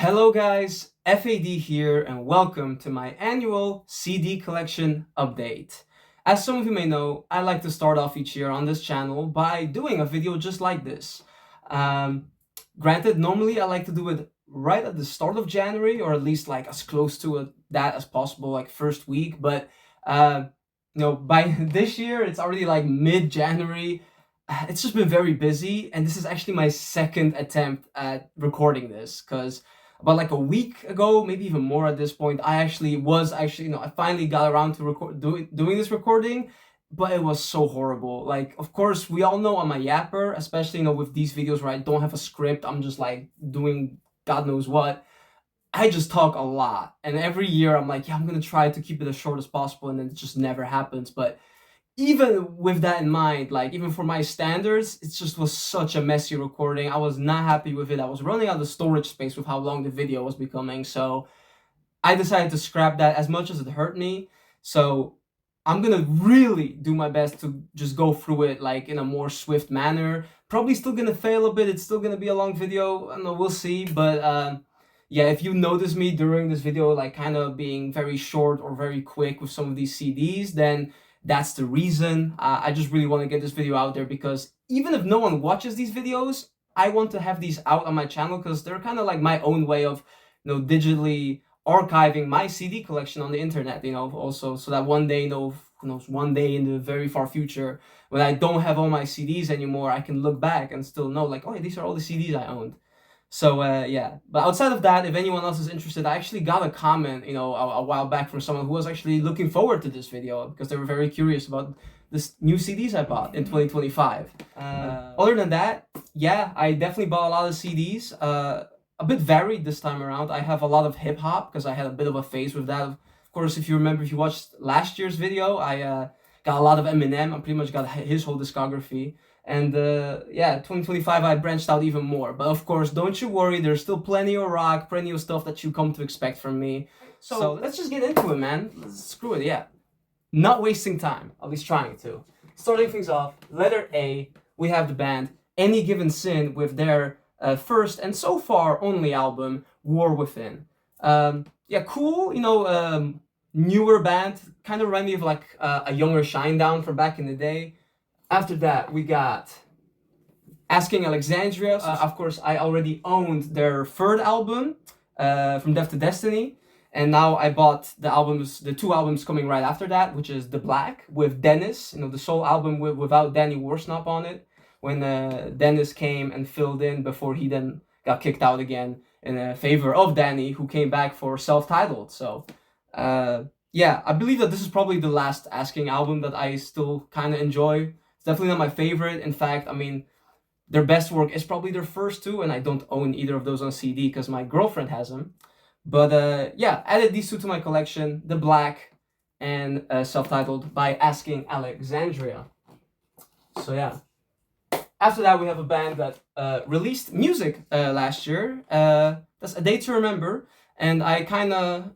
Hello guys, F.A.D here and welcome to my annual CD collection update. As some of you may know, I like to start off each year on this channel by doing a video just like this. Um, Granted, normally I like to do it right at the start of January, or at least like as close to that as possible, like first week, but uh, by this year it's already like mid-January. It's just been very busy, and this is actually my second attempt at recording this because about like a week ago, maybe even more at this point, I finally got around to doing this recording, but it was so horrible. Like, of course, we all know I'm a yapper, especially, with these videos where I don't have a script, I'm just like doing God knows what. I just talk a lot, and every year I'm like, yeah, I'm gonna try to keep it as short as possible, and then it just never happens. But even with that in mind, like even for my standards, it just was such a messy recording. I was not happy with it. I was running out of storage space with how long the video was becoming. So I decided to scrap that as much as it hurt me. So I'm gonna really do my best to just go through it like in a more swift manner. Probably still gonna fail a bit. It's still gonna be a long video. I don't know, we'll see. But yeah, if you notice me during this video like kind of being very short or very quick with some of these CDs, then that's the reason. I just really want to get this video out there because even if no one watches these videos, I want to have these out on my channel because they're kind of like my own way of, digitally archiving my CD collection on the internet, also so that one day, who knows, one day in the very far future, when I don't have all my CDs anymore, I can look back and still know like, oh, these are all the CDs I owned. So yeah, but outside of that, if anyone else is interested, I actually got a comment, a while back from someone who was actually looking forward to this video because they were very curious about this new CDs I bought in 2025. Other than that, yeah, I definitely bought a lot of CDs. A bit varied this time around. I have a lot of hip hop because I had a bit of a phase with that. Of course, if you watched last year's video, I got a lot of Eminem. I pretty much got his whole discography. And yeah, 2025 I branched out even more. But of course, don't you worry, there's still plenty of rock, plenty of stuff that you come to expect from me. So let's just get into it, man. Screw it, yeah. Not wasting time, at least trying to. Starting things off, letter A, we have the band Any Given Sin with their first and so far only album, War Within. Yeah, cool, newer band, kind of remind me of like a younger Shinedown from back in the day. After that, we got Asking Alexandria. Of course, I already owned their third album, From Death to Destiny. And now I bought the two albums coming right after that, which is The Black with Dennis, the sole album without Danny Worsnop on it, when Dennis came and filled in before he then got kicked out again in favor of Danny, who came back for self-titled. So, yeah, I believe that this is probably the last Asking album that I still kind of enjoy. It's definitely not my favorite. In fact, I mean, their best work is probably their first two, and I don't own either of those on CD because my girlfriend has them. But yeah, added these two to my collection, The Black and self-titled by Asking Alexandria. So yeah. After that, we have a band that released music last year. That's A Day to Remember. And I kind of,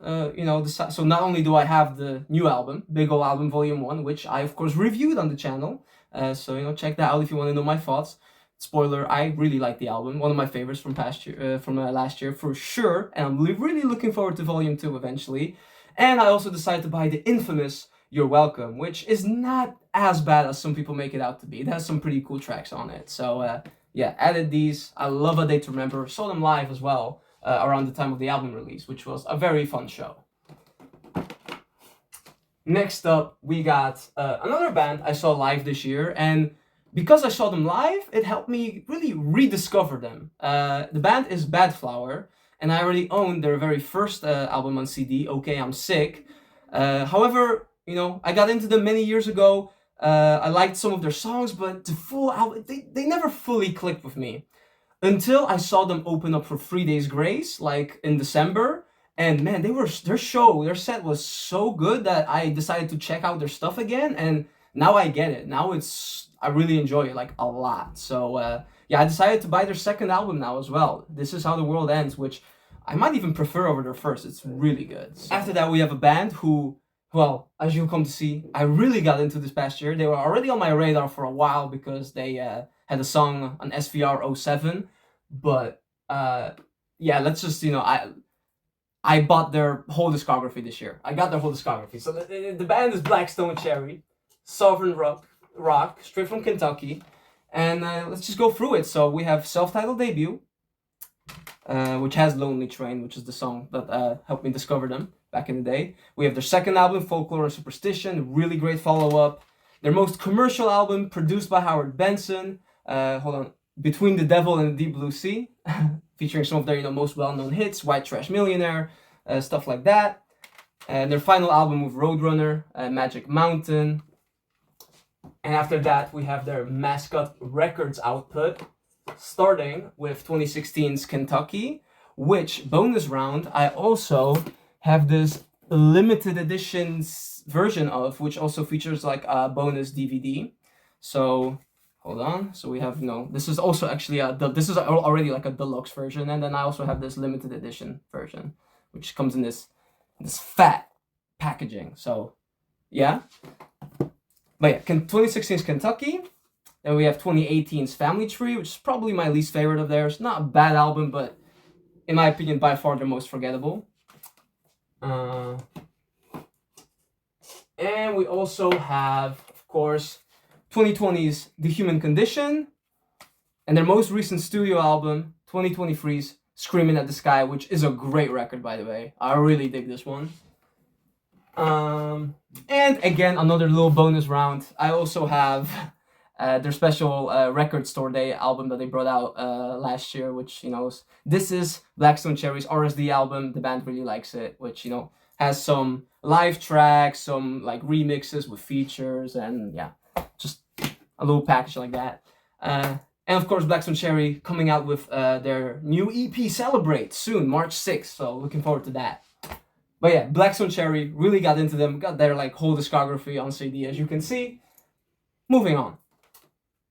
so not only do I have the new album, Big Ol' Album Volume 1, which I, of course, reviewed on the channel. So, check that out if you want to know my thoughts. Spoiler, I really like the album. One of my favorites from last year, for sure. And I'm really looking forward to Volume 2 eventually. And I also decided to buy the infamous You're Welcome, which is not as bad as some people make it out to be. It has some pretty cool tracks on it. So, yeah, added these. I love A Day to Remember. Saw them live as well around the time of the album release, which was a very fun show. Next up, we got another band I saw live this year, and because I saw them live, it helped me really rediscover them. The band is Bad Flower, and I already owned their very first album on CD, Okay, I'm Sick. However, I got into them many years ago. I liked some of their songs, but the full album, they never fully clicked with me. Until I saw them open up for 3 Days Grace, like in December. And man, their set was so good that I decided to check out their stuff again. And now I get it. Now I really enjoy it like a lot. So yeah, I decided to buy their second album now as well. This Is How the World Ends, which I might even prefer over their first. It's really good. So after that, we have a band who, well, as you'll come to see, I really got into this past year. They were already on my radar for a while because they had a song on SVR 07, but yeah, let's just, I bought their whole discography this year. I got their whole discography. So the band is Blackstone Cherry, Sovereign Rock, straight from Kentucky. And let's just go through it. So we have self-titled debut, which has Lonely Train, which is the song that helped me discover them back in the day. We have their second album, Folklore and Superstition, really great follow-up. Their most commercial album, produced by Howard Benson, Between the Devil and the Deep Blue Sea, featuring some of their most well-known hits, White Trash Millionaire, stuff like that. And their final album with Roadrunner, Magic Mountain. And after that, we have their Mascot Records output, starting with 2016's Kentucky, which, bonus round, I also have this limited edition version of, which also features like a bonus DVD. So hold on. So we have, this is also actually this is already like a deluxe version, and then I also have this limited edition version, which comes in this fat packaging. So yeah. But yeah, 2016's Kentucky. Then we have 2018's Family Tree, which is probably my least favorite of theirs. Not a bad album, but in my opinion, by far their most forgettable. And we also have, of course, 2020's The Human Condition, and their most recent studio album, 2023's Screaming at the Sky, which is a great record, by the way. I really dig this one. And again, another little bonus round. I also have their special Record Store Day album that they brought out last year, which, this is Blackstone Cherry's RSD album. The band really likes it, which, has some live tracks, some like remixes with features, and yeah, just a little package like that. And of course, Blackstone Cherry coming out with their new EP Celebrate soon, March 6th. So looking forward to that. But yeah, Blackstone Cherry, really got into them, got their like whole discography on CD, as you can see. Moving on.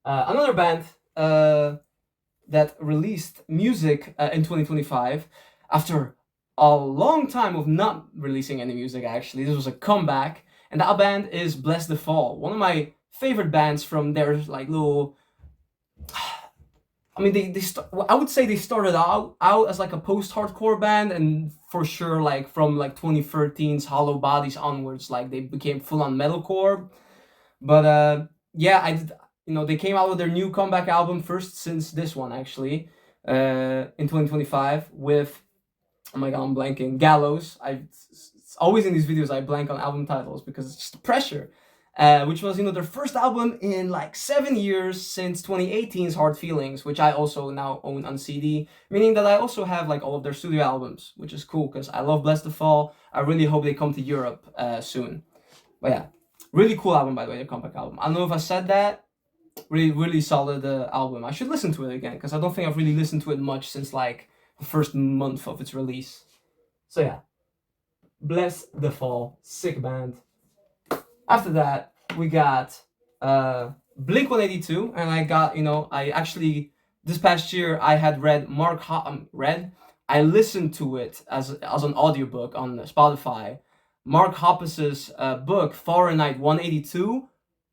Another band that released music in 2025 after a long time of not releasing any music, actually. This was a comeback, and that band is Bless the Fall, one of my favorite bands from their like little... I mean, I would say they started out as like a post-hardcore band, and for sure, like from like 2013's Hollow Bodies onwards, like they became full-on metalcore. But yeah, they came out with their new comeback album first since this one, actually, in 2025 with, oh my god, I'm blanking, Gallows. It's always in these videos I blank on album titles because it's just the pressure. Which was, their first album in like 7 years since 2018's Hard Feelings, which I also now own on CD, meaning that I also have like all of their studio albums, which is cool because I love Bless the Fall. I really hope they come to Europe soon. But yeah, really cool album, by the way, their comeback album. I don't know if I said that. Really, really solid album. I should listen to it again because I don't think I've really listened to it much since like the first month of its release. So yeah, Bless the Fall, sick band. After that, we got Blink-182, and I got, I actually, this past year, I had read I listened to it as an audiobook on Spotify. Mark Hoppus's book, Fahrenheit 182.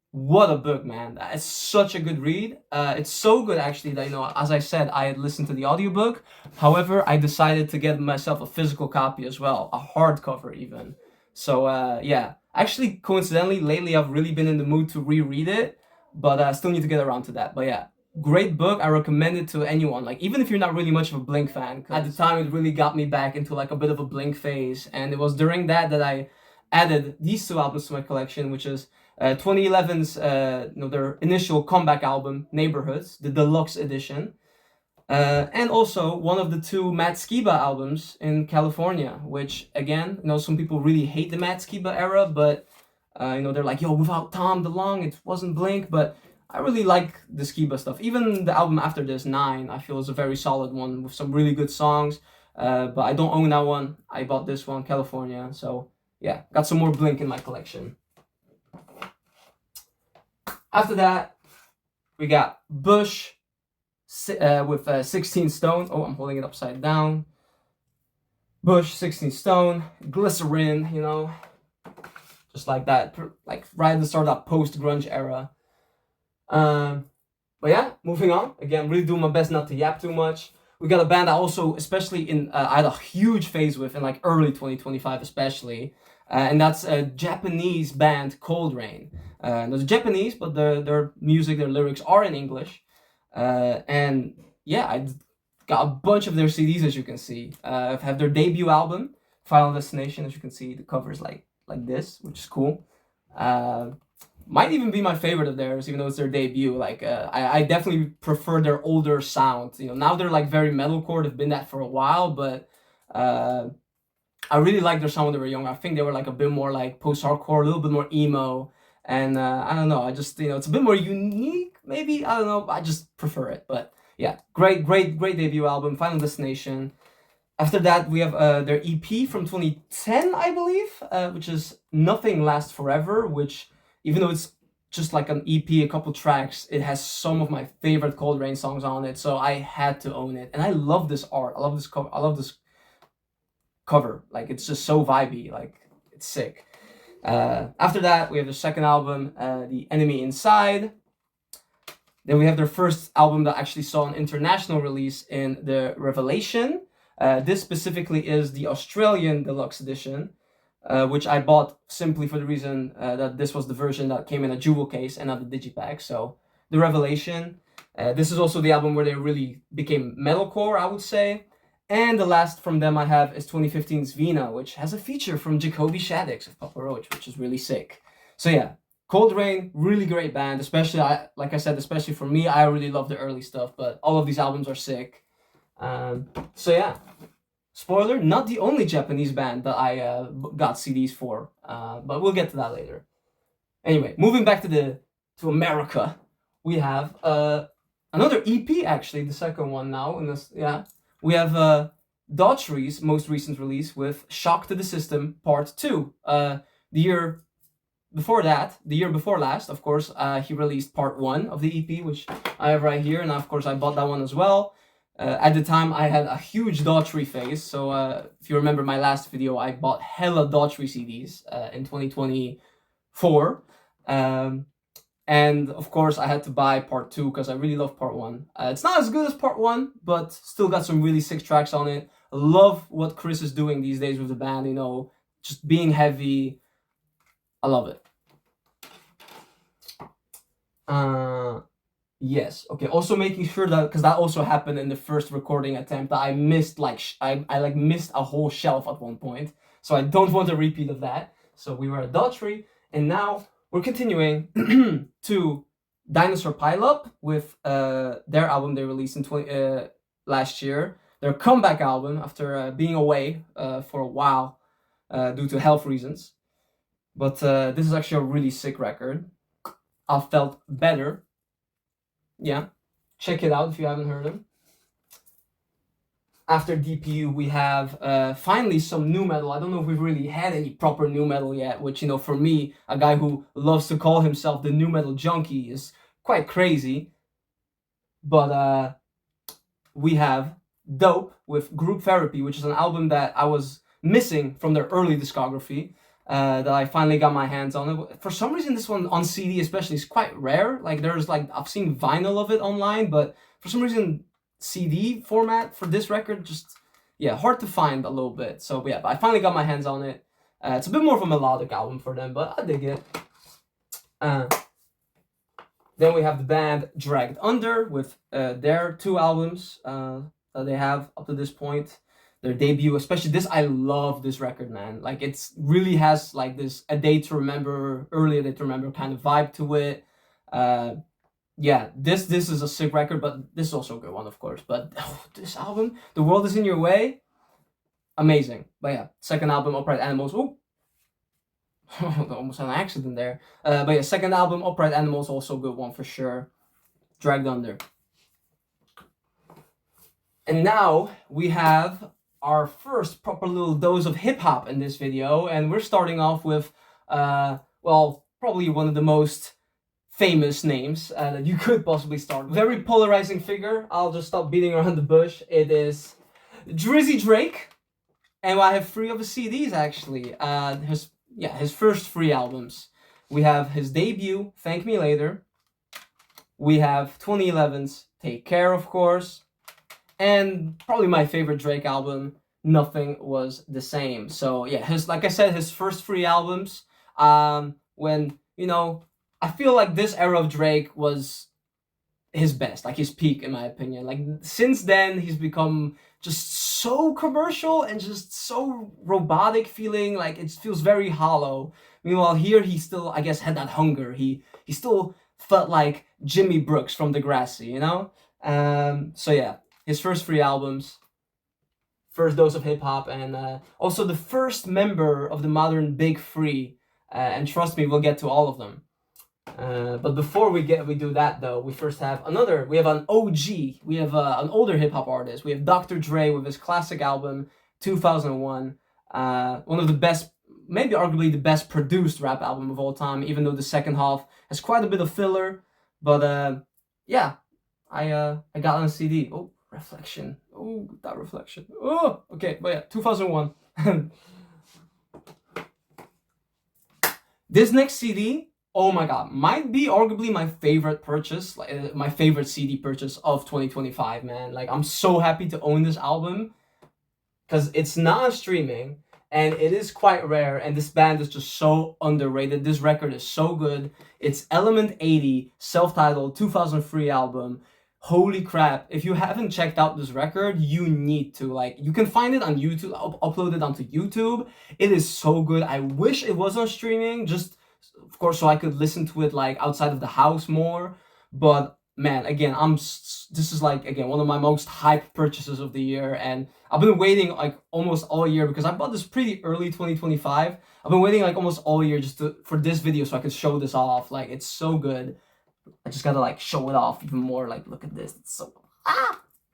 What a book, man. It's such a good read. It's so good, actually, that, as I said, I had listened to the audiobook. However, I decided to get myself a physical copy as well, a hardcover even. So, yeah. Actually, coincidentally, lately I've really been in the mood to reread it, but I still need to get around to that. But yeah, great book. I recommend it to anyone. Like, even if you're not really much of a Blink fan, at the time it really got me back into like a bit of a Blink phase. And it was during that I added these two albums to my collection, which is 2011's, their initial comeback album, Neighborhoods, the deluxe edition. And also one of the two Matt Skiba albums in California, which again, some people really hate the Matt Skiba era, but they're like, yo, without Tom DeLonge, it wasn't Blink, but I really like the Skiba stuff. Even the album after this, 9, I feel is a very solid one with some really good songs, but I don't own that one. I bought this one, California, so yeah, got some more Blink in my collection. After that, we got Bush, with 16 Stone. Oh, I'm holding it upside down. Bush, 16 Stone, Glycerin, just like that, like right at the start of that post-grunge era. But yeah, moving on. Again, really doing my best not to yap too much. we got a band that also, especially I had a huge phase with in like early 2025 especially, and that's a Japanese band, Cold Rain. They're Japanese, but their music, their lyrics are in English. And yeah, I got a bunch of their CDs, as you can see. I have their debut album, Final Destination. As you can see, the cover's like this, which is cool. Might even be my favorite of theirs, even though it's their debut. Like, I definitely prefer their older sound. You know, now they're like very metalcore. They've been that for a while, but I really liked their sound when they were young. I think they were like a bit more like post-hardcore, a little bit more emo, and I don't know. I just, you know, it's a bit more unique. Maybe, I don't know. I just prefer it. But yeah, great debut album, Final Destination. After that, we have their EP from 2010, I believe, which is Nothing Lasts Forever, which, even though it's just like an EP, a couple tracks, it has some of my favorite Cold Rain songs on it, so I had to own it. And I love this art. I love this cover. I love this cover. Like, it's just so vibey. Like, it's sick. After that, we have the second album, The Enemy Inside. Then we have their first album that actually saw an international release in the Revelation. This specifically is the Australian deluxe edition, which I bought simply for the reason that this was the version that came in a jewel case and not the digipack. So the Revelation. This is also the album where they really became metalcore, I would say. And the last from them I have is 2015's Vina, which has a feature from Jacoby Shaddix of Papa Roach, which is really sick. So yeah, Cold Rain, really great band, especially, like I said, especially for me, I really love the early stuff, but all of these albums are sick. So yeah, spoiler, not the only Japanese band that I got CDs for, but we'll get to that later. Anyway, moving back to America, we have another EP, actually, the second one now. In this, yeah, we have Daughtry's most recent release with Shock to the System Part 2. The year before last, of course, he released Part 1 of the EP, which I have right here, and of course I bought that one as well. At the time, I had a huge Daughtry phase, so if you remember my last video, I bought hella Daughtry CDs in 2024. And of course, I had to buy Part 2 because I really love Part 1. It's not as good as Part 1, but still got some really sick tracks on it. I love what Chris is doing these days with the band, you know, just being heavy. I love it. Yes. Okay. Also making sure that, because that also happened in the first recording attempt, that I missed like I like missed a whole shelf at one point. So I don't want a repeat of that. So we were at Daughtry, and now we're continuing to Dinosaur Pileup with their album they released in last year. Their comeback album after being away for a while due to health reasons. But this is actually a really sick record. I felt better. Yeah, check it out if you haven't heard them. After DPU, we have finally some new metal. I don't know if we've really had any proper new metal yet, which, you know, for me, a guy who loves to call himself the new metal junkie, is quite crazy. But we have Dope with Group Therapy, which is an album that I was missing from their early discography. That I finally got my hands on. For some reason, this one on CD especially is quite rare. Like, there's like, I've seen vinyl of it online, but for some reason, CD format for this record, just, yeah, hard to find a little bit. So yeah, I finally got my hands on it. It's a bit more of a melodic album for them, but I dig it. Then we have the band Dragged Under with their 2 albums that they have up to this point. Their debut, especially this, I love this record, man. Like, it's really has like this early Day to Remember kind of vibe to it. Yeah, this is a sick record, but this is also a good one, of course. But this album, The World Is in Your Way, amazing. But yeah, second album, Upright Animals. Oh, almost had an accident there. But yeah, second album, Upright Animals, also a good one for sure. Dragged Under. And now we have our first proper little dose of hip-hop in this video, and we're starting off with well, probably one of the most famous names that you could possibly start with. Very polarizing figure. I'll just stop beating around the bush. It is Drizzy Drake, and I have 3 of his CDs actually. His first 3 albums. We have his debut, Thank Me Later. We have 2011's Take Care, of course. And probably my favorite Drake album, Nothing Was the Same. So yeah, his, like I said, his first three albums, when, you know, I feel like this era of Drake was his best, like his peak in my opinion. Like since then he's become just so commercial and just so robotic feeling, like it feels very hollow. Meanwhile here he still, I guess, had that hunger. He still felt like Jimmy Brooks from Degrassi, you know? So yeah, his first three albums, first dose of hip hop, and also the first member of the modern Big Three. And trust me, we'll get to all of them. But before we do that though, we first have we have an OG, we have an older hip hop artist. We have Dr. Dre with his classic album 2001, one of the best, maybe arguably the best produced rap album of all time. Even though the second half has quite a bit of filler, but yeah, I got on a CD. Oh, reflection. Oh, that reflection. Oh, okay, but yeah, 2001. This next CD, oh my god, might be arguably my favorite purchase, like my favorite CD purchase of 2025, man. Like I'm so happy to own this album because it's not streaming and it is quite rare, and this band is just so underrated. This record is so good. It's Element 80, self-titled 2003 album. Holy crap, if you haven't checked out this record, you need to. Like, you can find it on YouTube, uploaded onto YouTube. It is so good. I wish it was on streaming, just of course so I could listen to it like outside of the house more. But man, again, this is like, again, one of my most hyped purchases of the year, and I've been waiting like almost all year because I bought this pretty early 2025. I've been waiting like almost all year just for this video so I could show this off. Like, it's so good. I just gotta like show it off even more. Like, look at this. It's so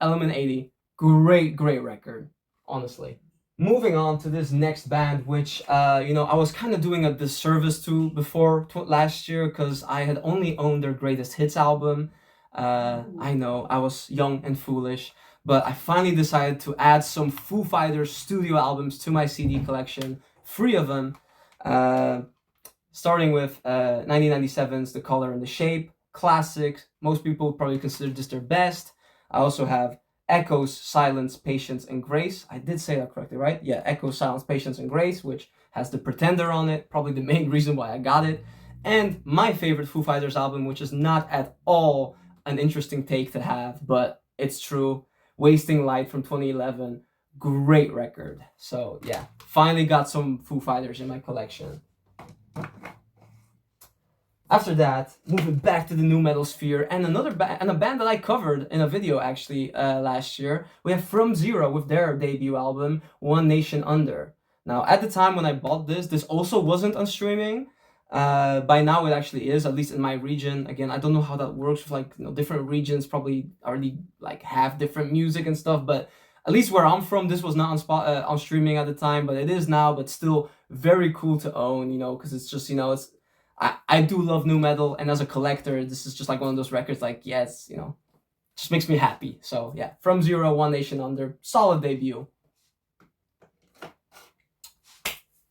Element 80, great record, honestly. Moving on to this next band, which you know, I was kind of doing a disservice to before last year because I had only owned their greatest hits album. I know I was young and foolish, but I finally decided to add some Foo Fighters studio albums to my CD collection. 3 of them, starting with 1997's The Color and the Shape, classic. Most people probably consider this their best. I also have Echoes, Silence, Patience, and Grace. I did say that correctly, right? Yeah, Echoes, Silence, Patience, and Grace, which has The Pretender on it. Probably the main reason why I got it. And my favorite Foo Fighters album, which is not at all an interesting take to have, but it's true. Wasting Light from 2011. Great record. So yeah, finally got some Foo Fighters in my collection. After that, moving back to the nu metal sphere, and a band that I covered in a video actually last year, we have From Zero with their debut album, One Nation Under. Now, at the time when I bought this also wasn't on streaming. By now it actually is, at least in my region. Again, I don't know how that works with, like, you know, different regions probably already like have different music and stuff, but at least where I'm from, this was not on streaming at the time, but it is now. But still very cool to own, you know, because it's just, you know, I do love nu metal, and as a collector, this is just like one of those records, like, yes, you know, just makes me happy. So yeah, From Zero, One Nation Under, solid debut.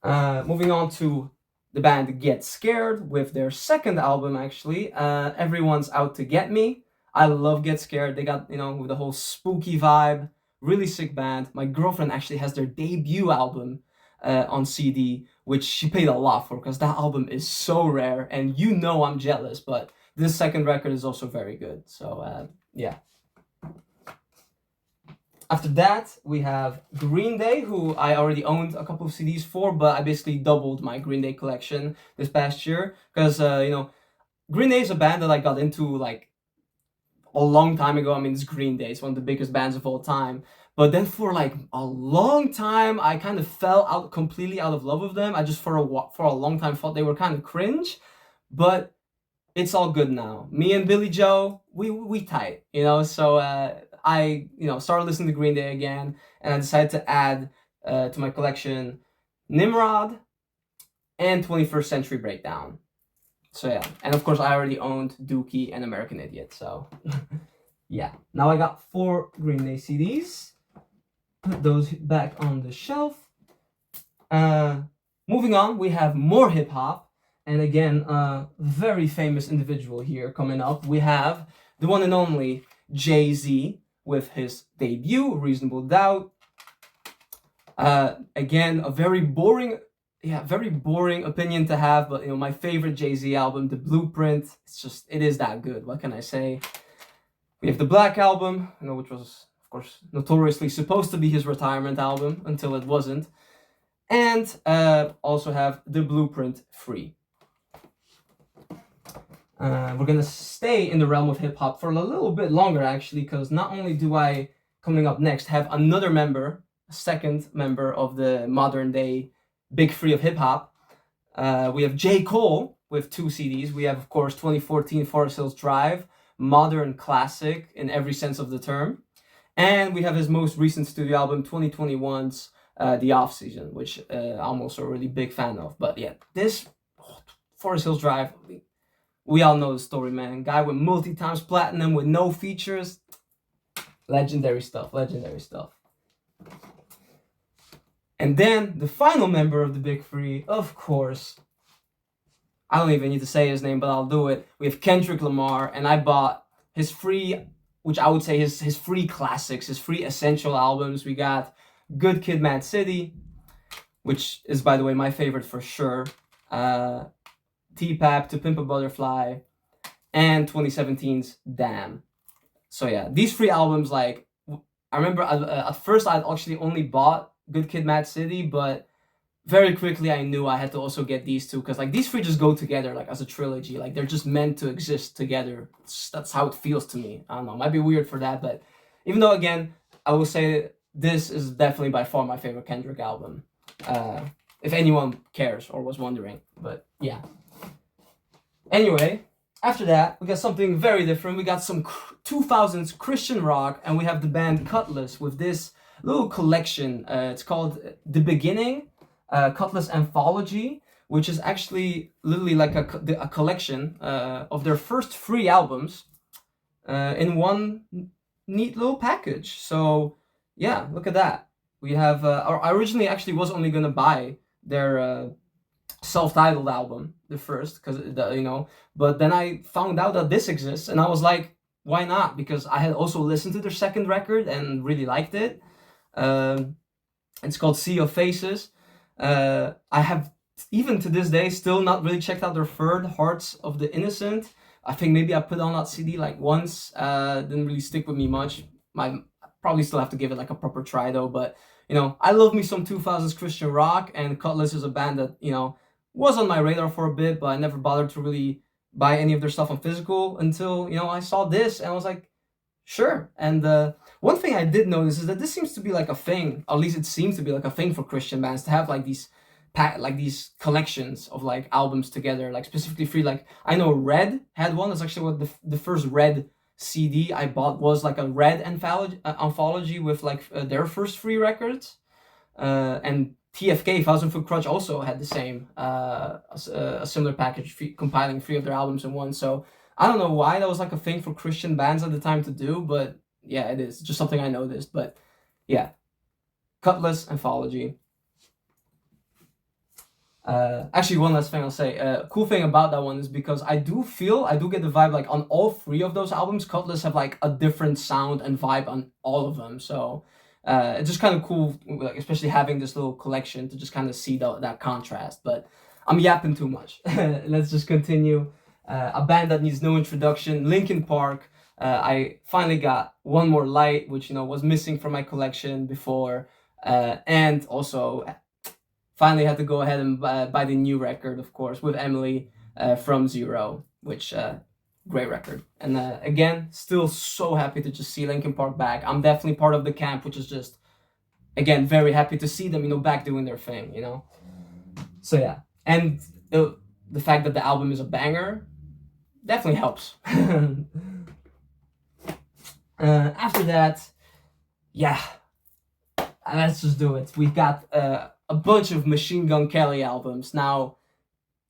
Moving on to the band Get Scared with their second album, actually, Everyone's Out to Get Me. I love Get Scared. They got, you know, with the whole spooky vibe, really sick band. My girlfriend actually has their debut album on CD, which she paid a lot for because that album is so rare, and you know I'm jealous, but this second record is also very good. So yeah. After that, we have Green Day, who I already owned a couple of CDs for, but I basically doubled my Green Day collection this past year because, you know, Green Day is a band that I got into like a long time ago. I mean, it's Green Day. It's one of the biggest bands of all time. But then for like a long time, I kind of fell completely out of love with them. I just for a long time thought they were kind of cringe, but it's all good now. Me and Billy Joe, we tight, you know. So I, you know, started listening to Green Day again, and I decided to add to my collection Nimrod and 21st Century Breakdown. So yeah, and of course I already owned Dookie and American Idiot. So yeah, now I got 4 Green Day CDs. Put those back on the shelf. Moving on, we have more hip hop, and again, very famous individual here coming up. We have the one and only Jay-Z with his debut, Reasonable Doubt. Again, a very boring opinion to have, but my favorite Jay-Z album, The Blueprint, it is that good. What can I say? We have the Black Album, which was, of course, notoriously supposed to be his retirement album until it wasn't. And also have the Blueprint Free. We're gonna stay in the realm of hip-hop for a little bit longer, actually, because not only do I, coming up next, have another member, a second member of the modern day Big Three of hip-hop. We have J. Cole with 2 CDs. We have, of course, 2014 Forest Hills Drive, modern classic in every sense of the term. And we have his most recent studio album, 2021's The Off Season, which I'm also a really big fan of. But yeah, this Forest Hills Drive, we all know the story, man. Guy with multi-times platinum with no features. Legendary stuff. And then the final member of the Big Three, of course, I don't even need to say his name, but I'll do it. We have Kendrick Lamar, and I bought his free, which I would say his free classics, his free essential albums. We got Good Kid, Mad City, which is, by the way, my favorite for sure. T-Pap, To Pimp a Butterfly, and 2017's Damn. So yeah, these 3 albums, like, I remember at first I actually only bought Good Kid, Mad City, but very quickly I knew I had to also get these 2, because like these 3 just go together, like as a trilogy. Like they're just meant to exist together. That's how it feels to me. I don't know, it might be weird for that, but even though, again, I will say this is definitely by far my favorite Kendrick album. If anyone cares or was wondering, but yeah. Anyway, after that, we got something very different. We got some 2000s Christian rock, and we have the band Cutlass with this little collection. It's called The Beginning, Cutlass Anthology, which is actually literally like a collection of their first 3 albums in one neat little package. So yeah, look at that. We have, I originally actually was only gonna buy their self-titled album, the first, because but then I found out that this exists, and I was like, why not? Because I had also listened to their second record and really liked it. It's called Sea of Faces. I have, even to this day, still not really checked out their third, Hearts of the Innocent. I think maybe I put on that CD like once, didn't really stick with me much. I probably still have to give it like a proper try though, but I love me some 2000s Christian rock, and Cutlass is a band that, was on my radar for a bit, but I never bothered to really buy any of their stuff on physical until, I saw this, and I was like, sure. And one thing I did notice is that this seems to be like a thing, at least it seems to be like a thing for Christian bands, to have like these collections of like albums together, like specifically free. Like I know Red had one. That's actually what the first Red CD I bought was, like a Red anthology with like their first 3 records. And TFK, Thousand Foot Crutch, also had the same, a similar package, compiling 3 of their albums in one. So I don't know why that was like a thing for Christian bands at the time to do, but yeah, it is just something I noticed. But yeah, Cutlass Anthology. Actually, one last thing I'll say. Cool thing about that one is because I do get the vibe like on all 3 of those albums, Cutlass have like a different sound and vibe on all of them. So it's just kind of cool, like, especially having this little collection to just kind of see that contrast. But I'm yapping too much. Let's just continue. A band that needs no introduction, Linkin Park. I finally got One More Light, which was missing from my collection before, and also finally had to go ahead and buy the new record, of course, with Emily, From Zero, which great record. And again, still so happy to just see Linkin Park back. I'm definitely part of the camp, which is just, again, very happy to see them, back doing their thing, So yeah, and the fact that the album is a banger definitely helps. After that, yeah, let's just do it. We've got a bunch of Machine Gun Kelly albums. Now,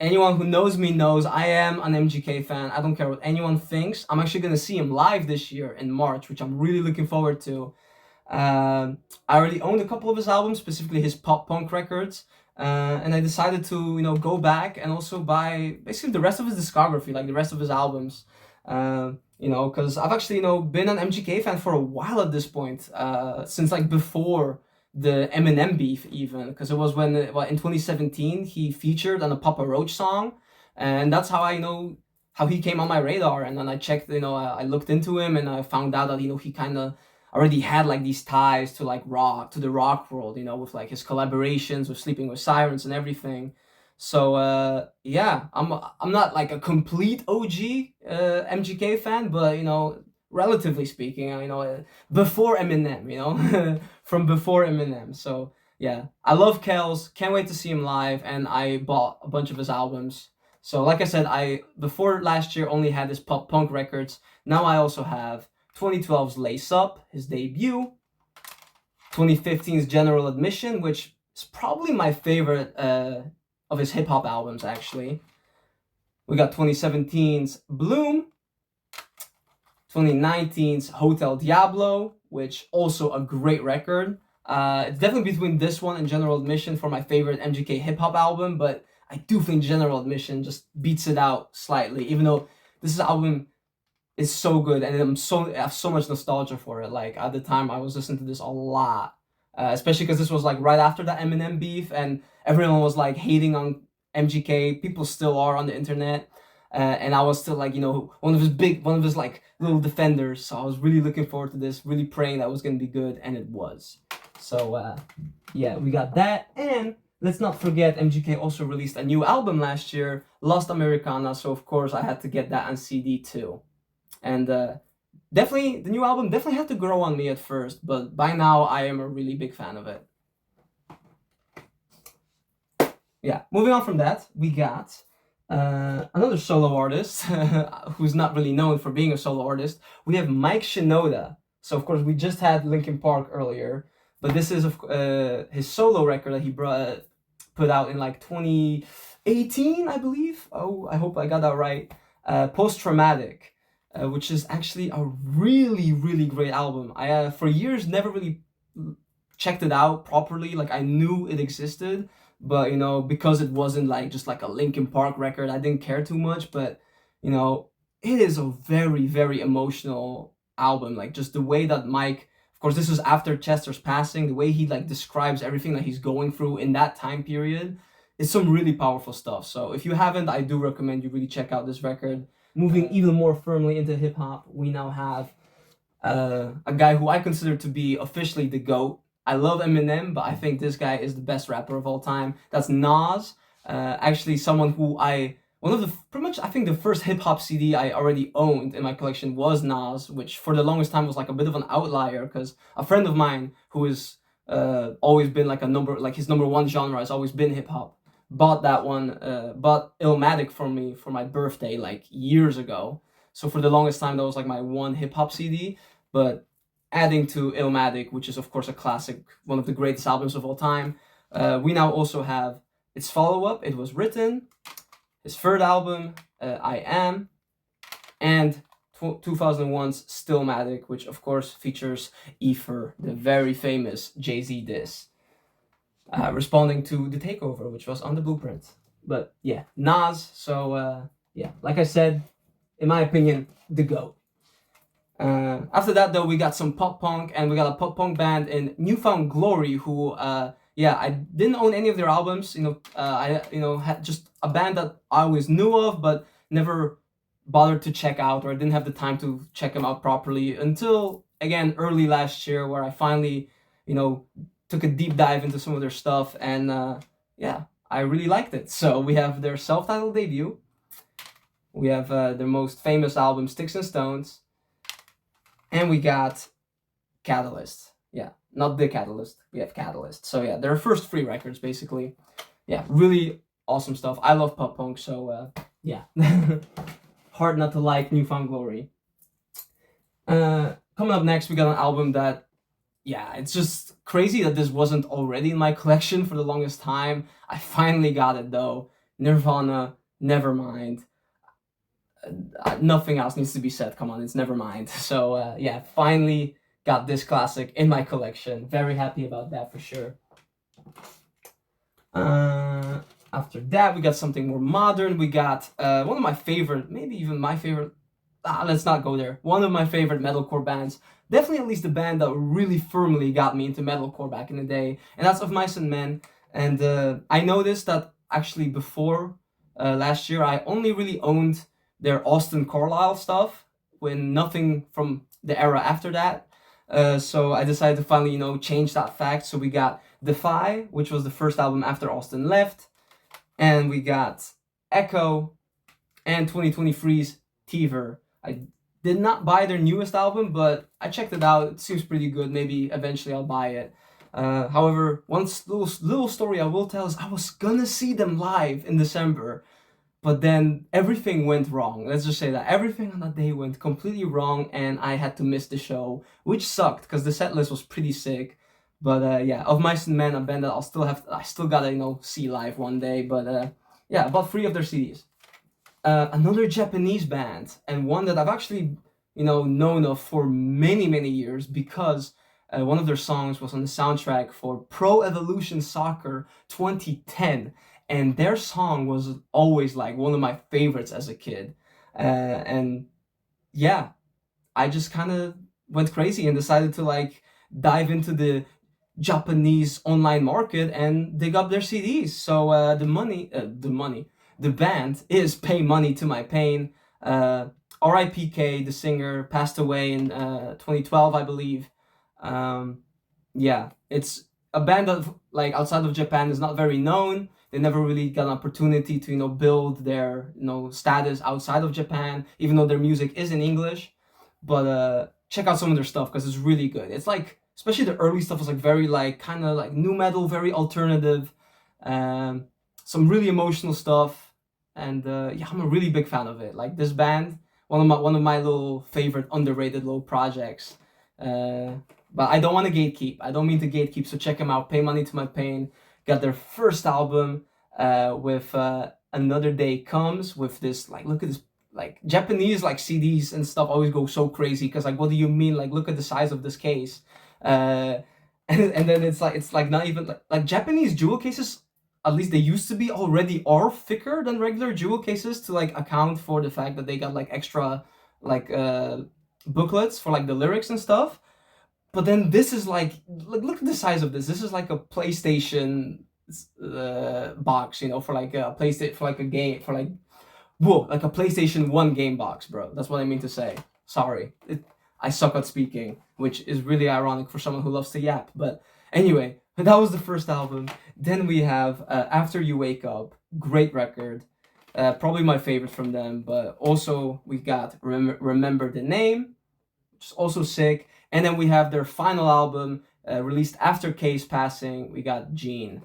anyone who knows me knows I am an MGK fan. I don't care what anyone thinks. I'm actually going to see him live this year in March, which I'm really looking forward to. I already owned a couple of his albums, specifically his pop punk records. And I decided to, go back and also buy basically the rest of his discography, like the rest of his albums. Because I've actually, been an MGK fan for a while at this point, since like before the Eminem beef even, because it was when, in 2017 he featured on a Papa Roach song, and that's how I know how he came on my radar. And then I checked, I looked into him and I found out that, he kind of already had like these ties to like rock, to the rock world, with like his collaborations with Sleeping with Sirens and everything. So yeah, I'm not like a complete OG MGK fan, but relatively speaking, before Eminem, from before Eminem. So yeah, I love Kels. Can't wait to see him live, and I bought a bunch of his albums. So like I said, I before last year only had his pop punk records. Now I also have 2012's Lace Up, his debut, 2015's General Admission, which is probably my favorite of his hip hop albums, actually. We got 2017's Bloom, 2019's Hotel Diablo, which also a great record. It's definitely between this one and General Admission for my favorite MGK hip hop album, but I do think General Admission just beats it out slightly, even though this album is so good and I have so much nostalgia for it. Like at the time, I was listening to this a lot, especially because this was like right after that Eminem beef, and everyone was like hating on MGK. People still are on the internet, and I was still like one of his like little defenders. So I was really looking forward to this, really praying that it was gonna be good, and it was. So yeah, we got that, and let's not forget MGK also released a new album last year, Lost Americana. So of course I had to get that on CD too. And definitely, the new album definitely had to grow on me at first, but by now I am a really big fan of it. Yeah, moving on from that, we got another solo artist who's not really known for being a solo artist. We have Mike Shinoda. So, of course, we just had Linkin Park earlier, but this is his solo record that he put out in like 2018, I believe. Oh, I hope I got that right. Post Traumatic. Which is actually a really, really great album. I for years never really checked it out properly. Like I knew it existed, but because it wasn't like just like a Linkin Park record, I didn't care too much. But it is a very, very emotional album. Like just the way that Mike, of course, this was after Chester's passing. The way he like describes everything that he's going through in that time period is some really powerful stuff. So if you haven't, I do recommend you really check out this record. Moving even more firmly into hip hop, we now have a guy who I consider to be officially the GOAT. I love Eminem, but I think this guy is the best rapper of all time. That's Nas. Actually, someone who one of the pretty much I think the first hip hop CD I already owned in my collection was Nas, which for the longest time was like a bit of an outlier because a friend of mine who is always been like his number one genre has always been hip hop. Bought Illmatic for me for my birthday like years ago. So for the longest time that was like my one hip hop CD. But adding to Illmatic, which is of course a classic, one of the greatest albums of all time, we now also have its follow-up, It Was Written, his third album, I Am, and 2001's Stillmatic, which of course features Ether, the very famous Jay-Z diss. Responding to The Takeover, which was on the Blueprint. But yeah, Nas. So yeah, like I said, in my opinion, the GOAT. After that, though, we got some pop punk, and we got a pop punk band in Newfound Glory, who I didn't own any of their albums. I had just a band that I always knew of, but never bothered to check out, or I didn't have the time to check them out properly until again early last year, where I finally took a deep dive into some of their stuff, and yeah, I really liked it. So we have their self-titled debut. We have their most famous album, Sticks and Stones. And we got Catalyst. Yeah, not The Catalyst. We have Catalyst. So yeah, their first 3 records, basically. Yeah, really awesome stuff. I love pop punk, so yeah. Hard not to like Newfound Glory. Coming up next, we got an album that it's just crazy that this wasn't already in my collection for the longest time. I finally got it though. Nirvana, Nevermind. Nothing else needs to be said. Come on, it's Nevermind. So yeah, finally got this classic in my collection. Very happy about that for sure. After that, we got something more modern. We got one of my favorite, maybe even my favorite let's not go there. One of my favorite metalcore bands, definitely at least the band that really firmly got me into metalcore back in the day, and that's Of Mice and Men. And I noticed that actually before last year, I only really owned their Austin Carlisle stuff, when nothing from the era after that. So I decided to finally, change that fact. So we got Defy, which was the first album after Austin left, and we got Echo and 2023's Teaver. I did not buy their newest album, but I checked it out. It seems pretty good. Maybe eventually I'll buy it. However, one little story I will tell is I was gonna see them live in December, but then everything went wrong. Let's just say that everything on that day went completely wrong, and I had to miss the show, which sucked because the set list was pretty sick. But yeah, Of Mice and Men, a band that I still gotta see live one day. But yeah, I bought 3 of their CDs. Another Japanese band, and one that I've actually known of for many years, because one of their songs was on the soundtrack for Pro Evolution Soccer 2010, and their song was always like one of my favorites as a kid. And yeah, I just kind of went crazy and decided to like dive into the Japanese online market and dig up their CDs. So the band is Pay Money to My Pain. R.I.P.K., the singer, passed away in 2012, I believe. Yeah, it's a band that, like, outside of Japan is not very known. They never really got an opportunity to build their status outside of Japan, even though their music is in English. But check out some of their stuff because it's really good. It's like, especially the early stuff was like very like kind of like nu metal, very alternative, some really emotional stuff, and yeah, I'm a really big fan of it. Like this band, one of my little favorite underrated little projects. But I don't want to gatekeep. I don't mean to gatekeep. So check them out. Pay Money to My Pain. Got their first album with Another Day Comes, with this, like, look at this, like, Japanese like CDs and stuff always go so crazy because like, what do you mean? Like, look at the size of this case. And then it's like not even like Japanese jewel cases, at least they used to be, already are thicker than regular jewel cases to like account for the fact that they got like extra like booklets for like the lyrics and stuff. But then this is like look at the size of this. This is like a PlayStation box, for like a PlayStation, for like a game, for like, whoa, like a PlayStation 1 game box, bro. That's what I mean to say. Sorry. I suck at speaking, which is really ironic for someone who loves to yap. But anyway, that was the first album. Then we have After You Wake Up. Great record. Probably my favorite from them. But also we got Remember the Name, which is also sick. And then we have their final album released after Kay's passing. We got Gene.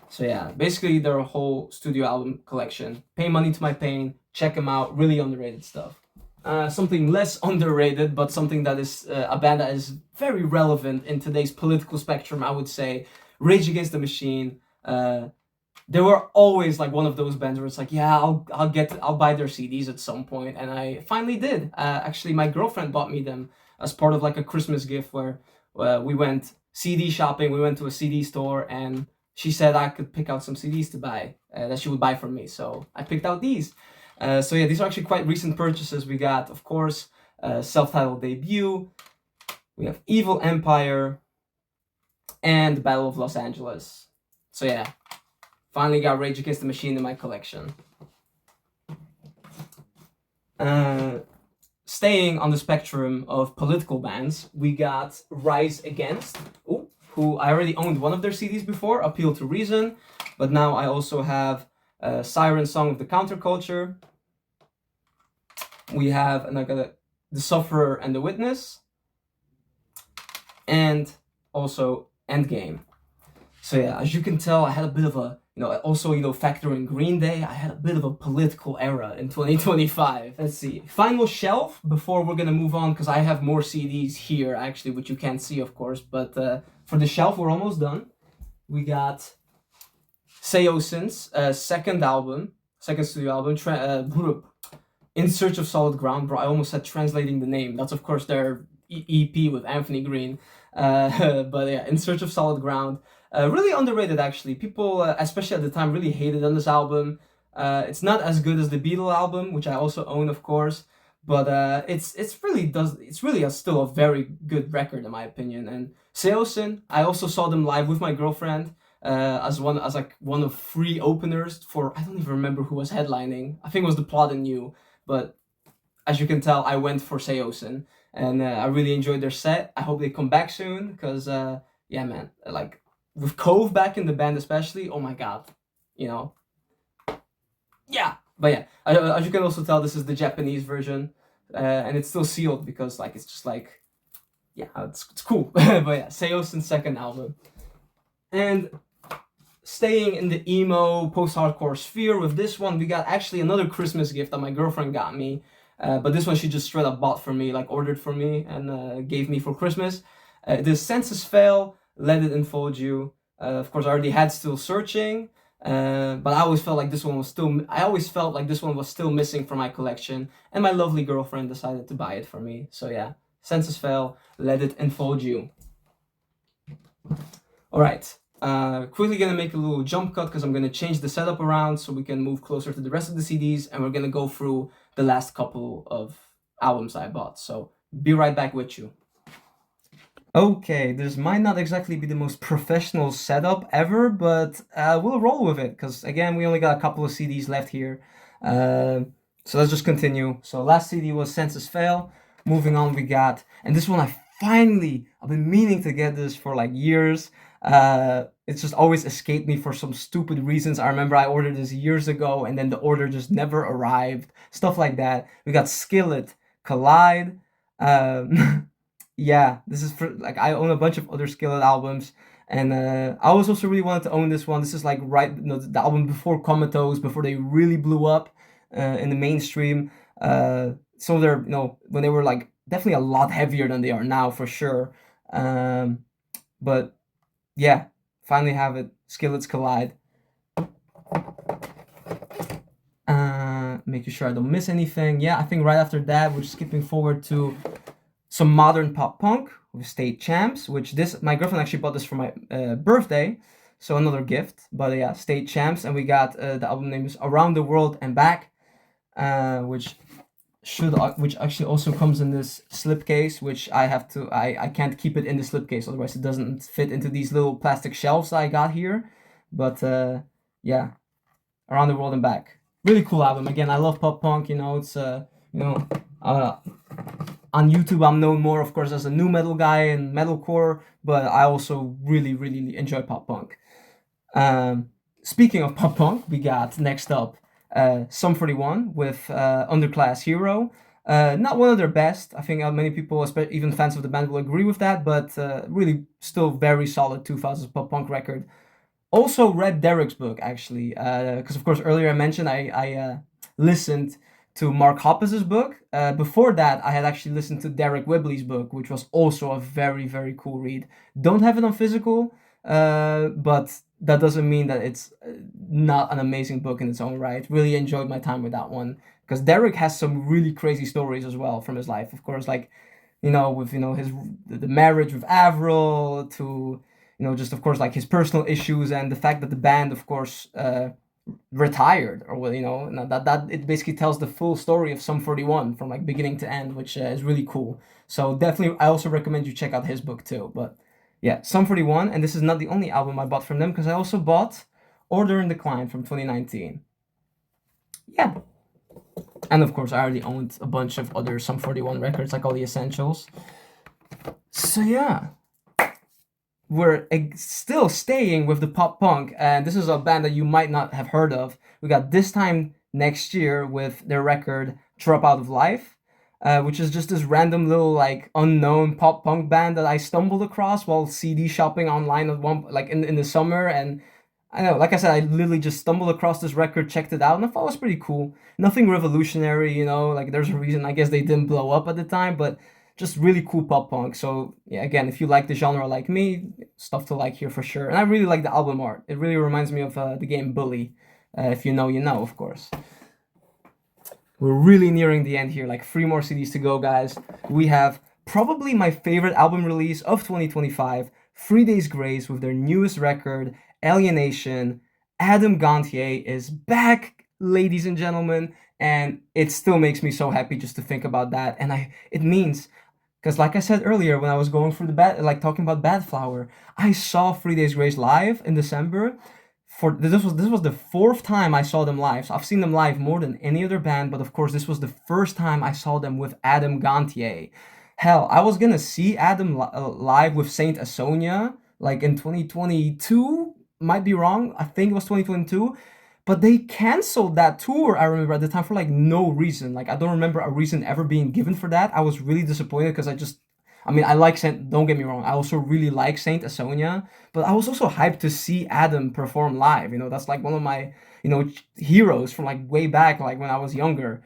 So yeah, basically their whole studio album collection. Pay Money to My Pain. Check them out. Really underrated stuff. Something less underrated, but something that is a band that is very relevant in today's political spectrum, I would say. Rage Against the Machine. They were always like one of those bands where it's like, yeah, I'll buy their CDs at some point, and I finally did. Actually, my girlfriend bought me them as part of like a Christmas gift where we went CD shopping. We went to a CD store, and she said I could pick out some CDs to buy that she would buy from me. So I picked out these. So yeah, these are actually quite recent purchases. We got, of course, self-titled Debut. We have Evil Empire and Battle of Los Angeles. So yeah, finally got Rage Against the Machine in my collection. Staying on the spectrum of political bands, we got Rise Against, who I already owned one of their CDs before, Appeal to Reason, but now I also have Siren Song of the Counterculture. We have The Sufferer and the Witness, and also Endgame. So yeah, as you can tell, I had a bit of a, also, factoring Green Day, I had a bit of a political era in 2025. Let's see. Final shelf before we're gonna move on, because I have more CDs here, actually, which you can't see, of course. But for the shelf, we're almost done. We got Seosin's second studio album, In Search of Solid Ground. Bro, I almost said translating the name. That's, of course, their EP with Anthony Green. But yeah, In Search of Solid Ground. Really underrated, actually. People, especially at the time, really hated on this album. It's not as good as the Beatle album, which I also own, of course. but it's really still a very good record in my opinion. And Seosin, I also saw them live with my girlfriend as like one of three openers for, I don't even remember who was headlining. I think it was the Plot and You, but as you can tell, I went for Seosin, and I really enjoyed their set. I hope they come back soon, because yeah, man, like with Cove back in the band, especially. Oh my god, you know, yeah. But yeah, as you can also tell, this is the Japanese version, and it's still sealed because like it's just like, yeah, it's cool. But yeah, Seosin's second album, and staying in the emo post-hardcore sphere with this one, we got actually another Christmas gift that my girlfriend got me. But this one she just straight up bought for me, like ordered for me and gave me for Christmas. The Senses Fail, Let It Enfold You. Of course, I already had Still Searching, but I always felt like this one was still. I always felt like this one was still missing from my collection, and my lovely girlfriend decided to buy it for me. So yeah, Senses Fail, Let It Enfold You. All right. Quickly gonna make a little jump cut because I'm gonna change the setup around so we can move closer to the rest of the CDs, and we're gonna go through the last couple of albums I bought. So be right back with you. Okay, this might not exactly be the most professional setup ever, but we'll roll with it because again, we only got a couple of CDs left here. Uh, so let's just continue. So last CD was Senses Fail. Moving on, we got, and this one I've been meaning to get this for like years. It's just always escaped me for some stupid reasons. I remember I ordered this years ago and then the order just never arrived. Stuff like that. We got Skillet, Collide. Yeah, this is for like I own a bunch of other Skillet albums, and I was also really wanted to own this one. This is like right, the album before Comatose, before they really blew up in the mainstream. Some of their, when they were like definitely a lot heavier than they are now for sure. But yeah, finally have it. Skillets Collide. Making sure I don't miss anything. Yeah, I think right after that we're skipping forward to some modern pop punk with State Champs, which this my girlfriend actually bought this for my birthday, so another gift. But yeah, State Champs, and we got the album name is Around the World and Back, which actually also comes in this slipcase, which I can't keep it in the slipcase, otherwise it doesn't fit into these little plastic shelves I got here. But yeah, Around the World and Back, really cool album. Again, I love pop punk. It's on YouTube, I'm known more, of course, as a new metal guy and metalcore, but I also really, really enjoy pop punk. Speaking of pop punk, we got next up Sum 41 with Underclass Hero. Not one of their best. I think many people, even fans of the band, will agree with that, but really still very solid 2000s pop punk record. Also read Derek's book, actually, because of course earlier I mentioned I listened to Mark Hoppus's book. Before that, I had actually listened to Derek Whibley's book, which was also a very, very cool read. Don't have it on physical, but that doesn't mean that it's not an amazing book in its own right. Really enjoyed my time with that one because Derek has some really crazy stories as well from his life. Of course, like with his the marriage with Avril to just of course like his personal issues and the fact that the band, of course, retired, or well, that it basically tells the full story of Sum 41 from like beginning to end, which is really cool. So definitely, I also recommend you check out his book too. But yeah, Sum 41, and this is not the only album I bought from them because I also bought Order and Decline from 2019. Yeah, and of course I already owned a bunch of other Sum 41 records, like all the essentials. So yeah, we're still staying with the pop punk, and this is a band that you might not have heard of. We got This Time Next Year with their record Drop Out of Life, which is just this random little like unknown pop punk band that I stumbled across while CD shopping online at one like in the summer. And I know, like I said, I literally just stumbled across this record, checked it out, and I thought it was pretty cool. Nothing revolutionary, like there's a reason I guess they didn't blow up at the time, but just really cool pop punk. So yeah, again, if you like the genre like me, stuff to like here for sure. And I really like the album art. It really reminds me of the game Bully. If you know, you know, of course. We're really nearing the end here, like 3 more CDs to go, guys. We have probably my favorite album release of 2025, 3 Days Grace with their newest record, Alienation. Adam Gontier is back, ladies and gentlemen, and it still makes me so happy just to think about that. And it means, because like I said earlier, when I was going through the bad, like talking about Bad Flower, I saw 3 Days Grace live in December. For this was the fourth time I saw them live. So I've seen them live more than any other band, but of course this was the first time I saw them with Adam Gontier. Hell, I was gonna see Adam live with Saint Asonia like in 2022. Might be wrong. I think it was 2022, but they canceled that tour. I remember at the time for like no reason. Like I don't remember a reason ever being given for that. I was really disappointed because I mean, I like Saint. Don't get me wrong. I also really like Saint Asonia, but I was also hyped to see Adam perform live. That's like one of my heroes from like way back, like when I was younger.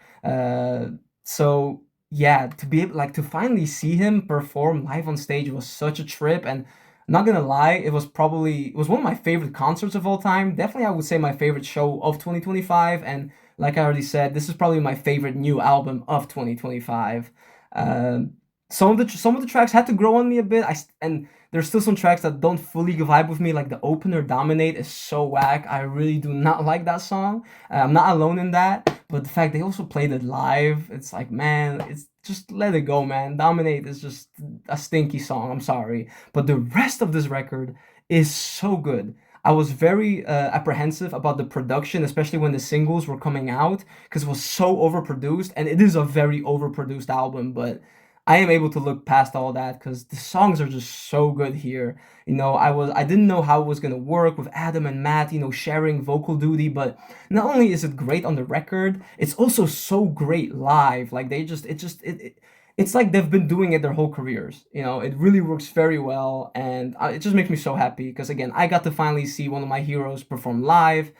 So yeah, to be able like to finally see him perform live on stage was such a trip. And not gonna lie, it was one of my favorite concerts of all time. Definitely, I would say my favorite show of 2025. And like I already said, this is probably my favorite new album of 2025. Um, some of the tracks had to grow on me a bit. And there's still some tracks that don't fully vibe with me. Like the opener, "Dominate," is so whack. I really do not like that song. I'm not alone in that. But the fact they also played it live, it's like, man, it's just let it go, man. "Dominate" is just a stinky song. I'm sorry, but the rest of this record is so good. I was very apprehensive about the production, especially when the singles were coming out, because it was so overproduced, and it is a very overproduced album. But I am able to look past all that because the songs are just so good here. I didn't know how it was gonna work with Adam and Matt, sharing vocal duty, but not only is it great on the record, it's also so great live. Like it's like they've been doing it their whole careers. It really works very well, and it just makes me so happy because again, I got to finally see one of my heroes perform live.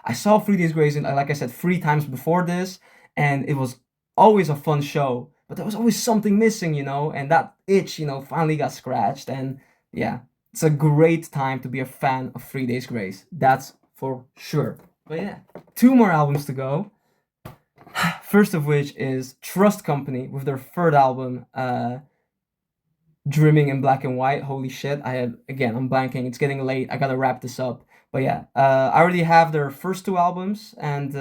I saw 3 Days Grace, like I said, 3 times before this, and it was always a fun show. But there was always something missing, and that itch, finally got scratched. And yeah, it's a great time to be a fan of 3 Days Grace. That's for sure. But yeah, two more albums to go. First of which is Trust Company with their third album, Dreaming in Black and White. Holy shit! I'm blanking. It's getting late. I gotta wrap this up. But yeah, I already have their first two albums, and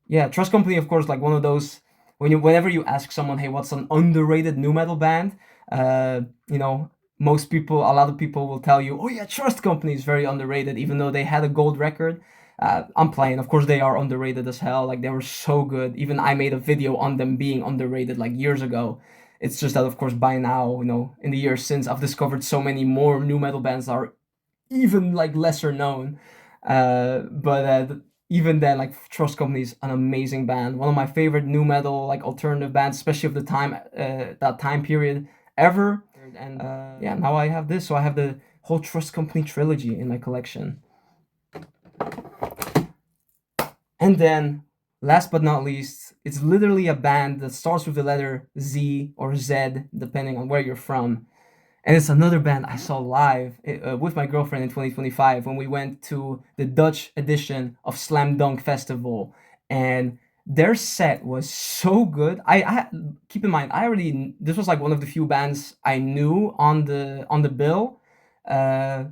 yeah, Trust Company, of course, like one of those whenever you ask someone, hey, what's an underrated new metal band? Uh, you know, a lot of people will tell you, oh yeah, Trust Company is very underrated, even though they had a gold record. I'm playing. Of course, they are underrated as hell. Like they were so good. Even I made a video on them being underrated like years ago. It's just that, of course, by now, in the years since, I've discovered so many more new metal bands that are even like lesser known. But even then, like Trust Company is an amazing band, one of my favorite new metal like alternative bands, especially of the time that time period ever. And yeah, now I have this, so I have the whole Trust Company trilogy in my collection. And then, last but not least, it's literally a band that starts with the letter Z or Z, depending on where you're from. And it's another band I saw live with my girlfriend in 2025 when we went to the Dutch edition of Slam Dunk Festival. And their set was so good. I keep in mind, this was like one of the few bands I knew on the bill.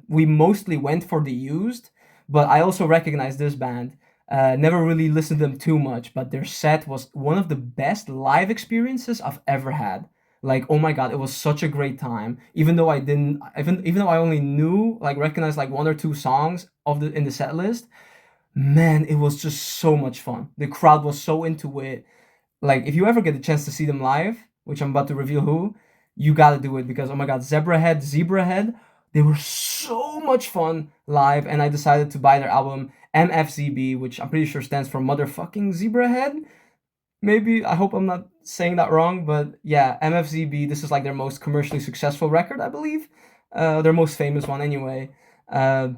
We mostly went for the used, but I also recognized this band. Never really listened to them too much, but their set was one of the best live experiences I've ever had. Like, oh my god, it was such a great time. Even though I only recognized like one or two songs of the in the set list, man, it was just so much fun. The crowd was so into it. Like, if you ever get a chance to see them live, which I'm about to reveal who, you gotta do it because oh my god, Zebrahead, they were so much fun live, and I decided to buy their album MFZB, which I'm pretty sure stands for Motherfucking Zebrahead. Maybe, I hope I'm not saying that wrong, but yeah, MFZB, this is like their most commercially successful record, I believe. Their most famous one anyway. Uh,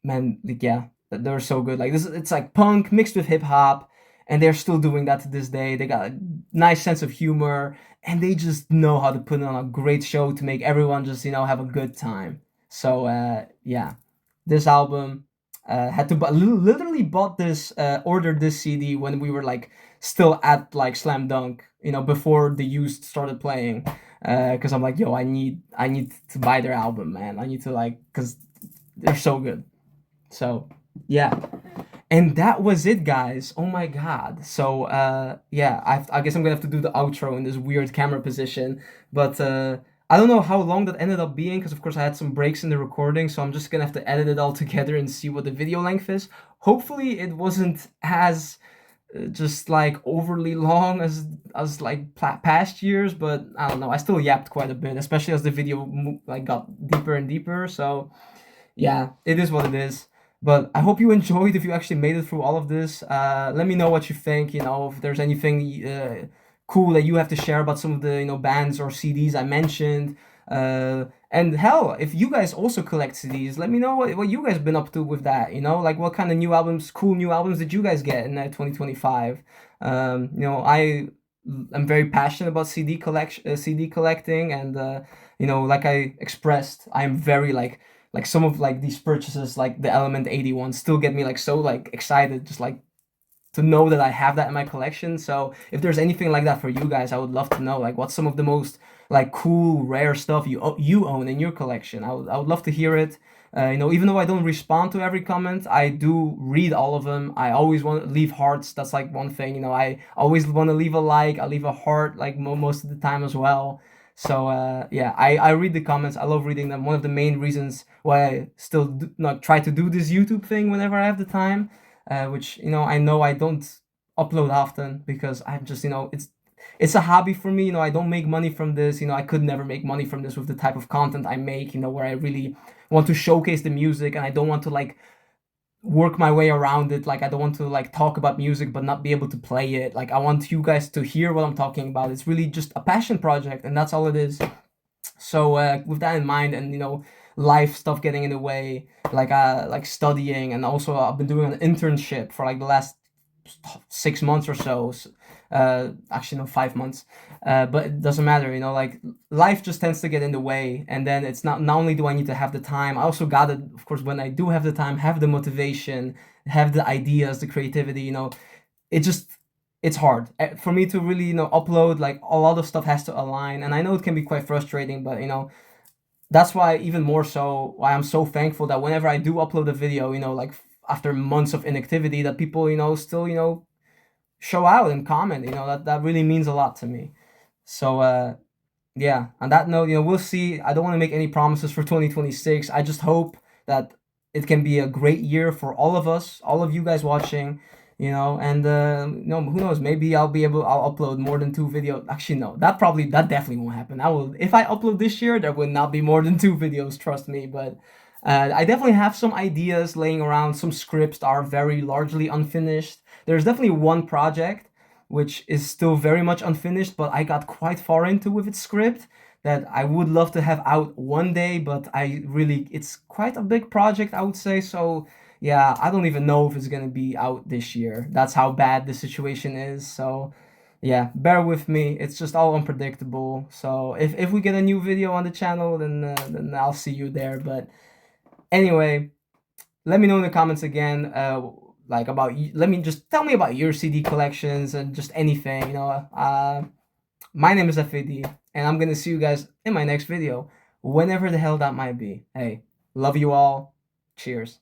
Man, like, yeah, they're so good. Like this, it's like punk mixed with hip hop, and they're still doing that to this day. They got a nice sense of humor, and they just know how to put on a great show to make everyone just have a good time. So yeah, this album had to literally bought this ordered this CD when we were like still at like Slam Dunk, before the used started playing. Because I'm like, yo, I need to buy their album, man. I need to like, because they're so good. So, yeah. And that was it, guys. Oh my god. So yeah, I guess I'm gonna have to do the outro in this weird camera position. But I don't know how long that ended up being, because of course I had some breaks in the recording, so I'm just gonna have to edit it all together and see what the video length is. Hopefully it wasn't as just like overly long as like past years, but I don't know. I still yapped quite a bit, especially as the video like got deeper and deeper. So yeah, it is what it is. But I hope you enjoyed. If you actually made it through all of this, let me know what you think. You know, if there's anything cool that you have to share about some of the bands or CDs I mentioned. And hell, if you guys also collect CDs, let me know what you guys been up to with that. You know, like what kind of new albums, cool new albums did you guys get in 2025? I'm very passionate about CD collecting, and like I expressed, I'm very like some of like these purchases, like the Element 81, still get me like so like excited, just like to know that I have that in my collection. So if there's anything like that for you guys, I would love to know like what's some of the most like cool rare stuff you own in your collection. I would love to hear it. Even though I don't respond to every comment, I do read all of them. I always want to leave hearts. That's like one thing. I always want to leave a like. I leave a heart like most of the time as well. So yeah, I read the comments. I love reading them. One of the main reasons why I still not try to do this YouTube thing whenever I have the time, which I know I don't upload often because I'm just it's a hobby for me. I don't make money from this. I could never make money from this with the type of content I make. Where I really want to showcase the music, and I don't want to like work my way around it. Like I don't want to like talk about music but not be able to play it. Like I want you guys to hear what I'm talking about. It's really just a passion project, and that's all it is. So with that in mind, and life stuff getting in the way, like studying, and also I've been doing an internship for like the last 6 months or so. Actually no, 5 months. But it doesn't matter, like life just tends to get in the way, and then it's not only do I need to have the time, I also gotta, of course, when I do have the time, have the motivation, have the ideas, the creativity. It just it's hard for me to really upload. Like a lot of stuff has to align, and I know it can be quite frustrating, but that's why, even more so, why I'm so thankful that whenever I do upload a video, like after months of inactivity, that people still show out and comment. That really means a lot to me. So yeah, on that note, we'll see. I don't want to make any promises for 2026. I just hope that it can be a great year for all of us, all of you guys watching, and who knows, maybe I'll upload more than 2 videos. Actually, no, that definitely won't happen. If I upload this year, there will not be more than 2 videos, trust me. But I definitely have some ideas laying around. Some scripts are very largely unfinished. There's definitely one project which is still very much unfinished, but I got quite far into with its script, that I would love to have out one day, but it's quite a big project, I would say. So yeah, I don't even know if it's gonna be out this year. That's how bad the situation is. So yeah, bear with me. It's just all unpredictable. So if we get a new video on the channel, then I'll see you there. But anyway, let me know in the comments again, like let me just tell me about your CD collections and just anything. My name is F.A.D, and I'm gonna see you guys in my next video, whenever the hell that might be. Hey, love you all. Cheers.